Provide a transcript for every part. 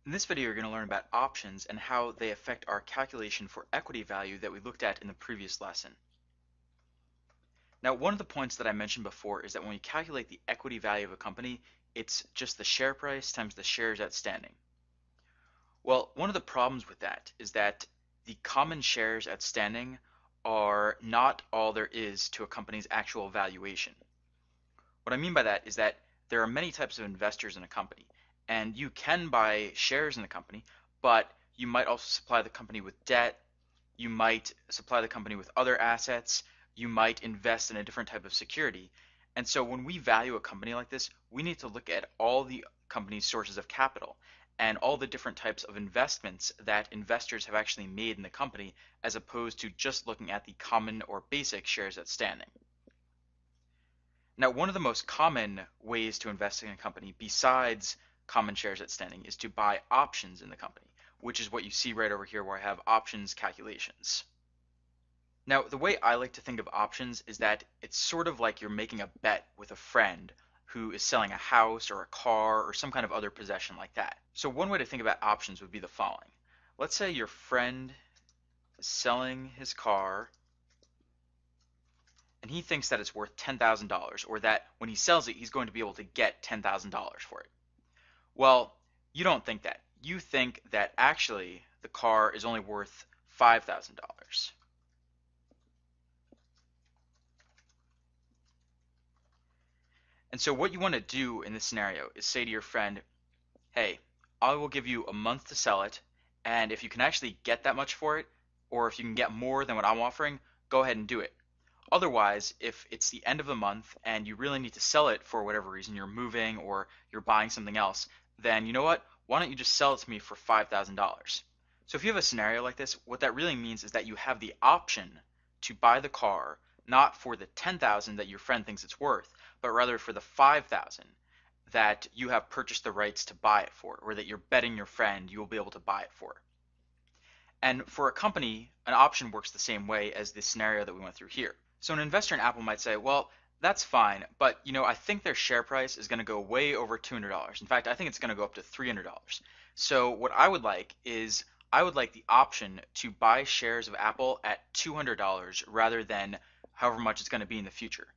In this video, you're going to learn about options and how they affect our calculation for equity value that we looked at in the previous lesson. Now, one of the points that I mentioned before is that when we calculate the equity value of a company, it's just the share price times the shares outstanding. Well, one of the problems with that is that the common shares outstanding are not all there is to a company's actual valuation. What I mean by that is that there are many types of investors in a company, and you can buy shares in the company, but you might also supply the company with debt, you might supply the company with other assets, you might invest in a different type of security. And so when we value a company like this, we need to look at all the company's sources of capital and all the different types of investments that investors have actually made in the company, as opposed to just looking at the common or basic shares outstanding. Now, one of the most common ways to invest in a company besides common shares outstanding is to buy options in the company, which is what you see right over here where I have options calculations. Now, the way I like to think of options is that it's sort of like you're making a bet with a friend who is selling a house or a car or some kind of other possession like that. So one way to think about options would be the following. Let's say your friend is selling his car and he thinks that it's worth $10,000, or that when he sells it, he's going to be able to get $10,000 for it. Well, you don't think that. You think that actually the car is only worth $5,000. And so what you want to do in this scenario is say to your friend, hey, I will give you a month to sell it, and if you can actually get that much for it, or if you can get more than what I'm offering, go ahead and do it. Otherwise, if it's the end of the month and you really need to sell it for whatever reason, you're moving or you're buying something else, then you know what? Why don't you just sell it to me for $5,000? So if you have a scenario like this, what that really means is that you have the option to buy the car not for the 10,000 that your friend thinks it's worth, but rather for the 5,000 that you have purchased the rights to buy it for, or that you're betting your friend you will be able to buy it for. And for a company, an option works the same way as the scenario that we went through here. So an investor in Apple might say, well, that's fine, but I think their share price is going to go way over $200. In fact, I think it's going to go up to $300. So what I would like is I would like the option to buy shares of Apple at $200 rather than however much it's going to be in the future.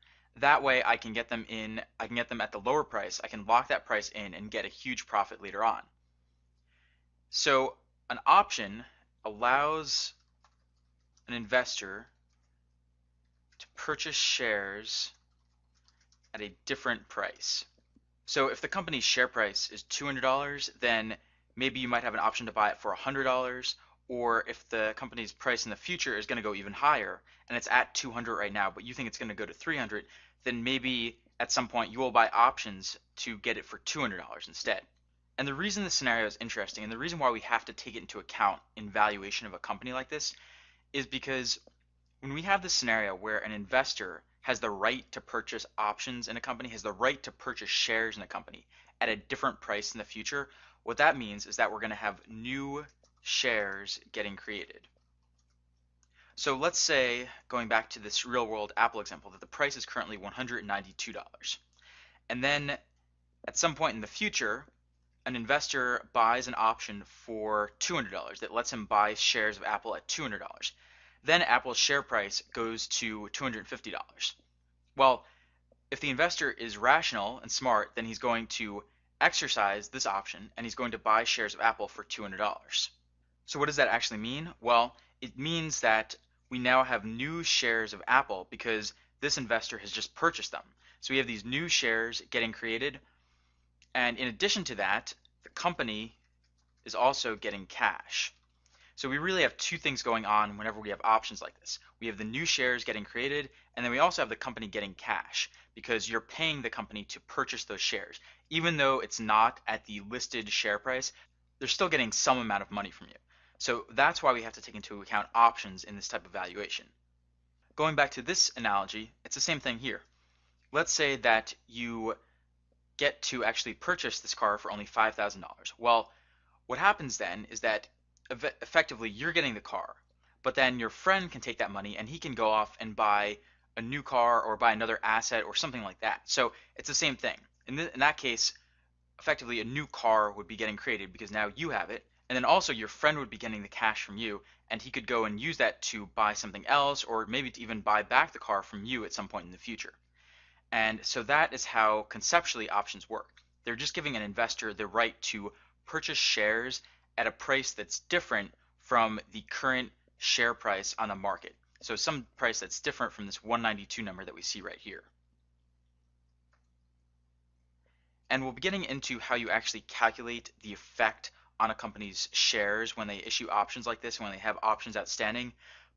That way I can get them at the lower price. I can lock that price in and get a huge profit later on. So an option allows an investor to purchase shares at a different price. So if the company's share price is $200, then maybe you might have an option to buy it for $100, or if the company's price in the future is going to go even higher and it's at 200 right now, but you think it's going to go to 300, then maybe at some point you will buy options to get it for $200 instead. And the reason this scenario is interesting, and the reason why we have to take it into account in valuation of a company like this, is because when we have this scenario where an investor has the right to purchase options in a company, has the right to purchase shares in a company at a different price in the future, what that means is that we're going to have new shares getting created. So let's say, going back to this real world Apple example, that the price is currently $192. And then at some point in the future, an investor buys an option for $200 that lets him buy shares of Apple at $200. Then Apple's share price goes to $250. Well, if the investor is rational and smart, then he's going to exercise this option and he's going to buy shares of Apple for $200. So what does that actually mean? Well, it means that we now have new shares of Apple because this investor has just purchased them. So we have these new shares getting created, and in addition to that, the company is also getting cash. So we really have two things going on whenever we have options like this. We have the new shares getting created, and then we also have the company getting cash because you're paying the company to purchase those shares. Even though it's not at the listed share price, they're still getting some amount of money from you. So that's why we have to take into account options in this type of valuation. Going back to this analogy, it's the same thing here. Let's say that you get to actually purchase this car for only $5,000. Well, what happens then is that effectively you're getting the car, but then your friend can take that money and he can go off and buy a new car or buy another asset or something like that. So it's the same thing. In that case, effectively a new car would be getting created because now you have it. And then also your friend would be getting the cash from you, and he could go and use that to buy something else, or maybe to even buy back the car from you at some point in the future. And so that is how conceptually options work. They're just giving an investor the right to purchase shares at a price that's different from the current share price on the market. So some price that's different from this 192 number that we see right here. And we'll be getting into how you actually calculate the effect on a company's shares when they issue options like this, when they have options outstanding.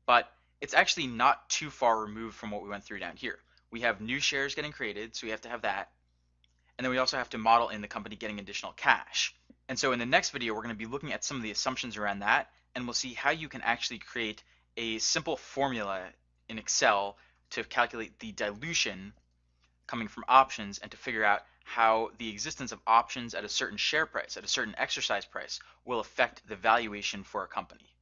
But it's actually not too far removed from what we went through down here. We have new shares getting created, so we have to have that. And then we also have to model in the company getting additional cash. And so in the next video, we're going to be looking at some of the assumptions around that, and we'll see how you can actually create a simple formula in Excel to calculate the dilution coming from options and to figure out how the existence of options at a certain share price, at a certain exercise price, will affect the valuation for a company.